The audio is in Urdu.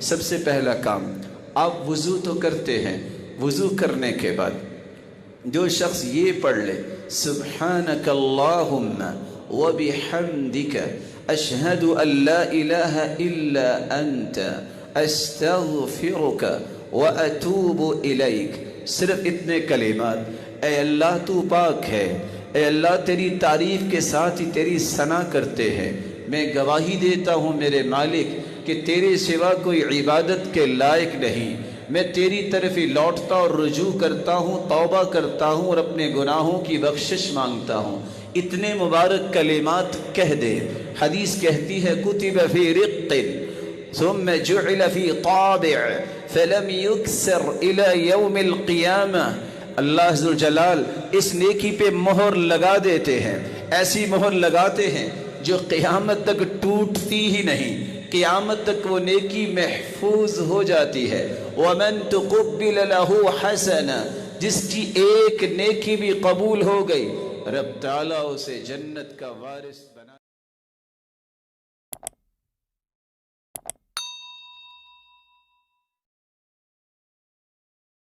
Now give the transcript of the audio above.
سب سے پہلا کام، آپ وضو تو کرتے ہیں، وضو کرنے کے بعد جو شخص یہ پڑھ لے سبحانک اللہم وبحمدک اشہد ان لا الہ الا انت استغفرک واتوب الیک، صرف اتنے کلمات، اے اللہ تو پاک ہے، اے اللہ تیری تعریف کے ساتھ ہی تیری ثنا کرتے ہیں، میں گواہی دیتا ہوں میرے مالک کہ تیرے سوا کوئی عبادت کے لائق نہیں، میں تیری طرف ہی لوٹتا اور رجوع کرتا ہوں، توبہ کرتا ہوں اور اپنے گناہوں کی بخشش مانگتا ہوں۔ اتنے مبارک کلمات کہہ دے۔ حدیث کہتی ہے کتب فی رق ثم جعل فی طابع فلم یکسر الى یوم القیامہ، اللہ عز و جلال اس نیکی پہ مہر لگا دیتے ہیں، ایسی مہر لگاتے ہیں جو قیامت تک ٹوٹتی ہی نہیں، قیامت تک وہ نیکی محفوظ ہو جاتی ہے۔ وَمَن تُقُبِّلَ لَهُ حَسَنًا، جس کی ایک نیکی بھی قبول ہو گئی، رب تعالیٰ اسے جنت کا وارث بنا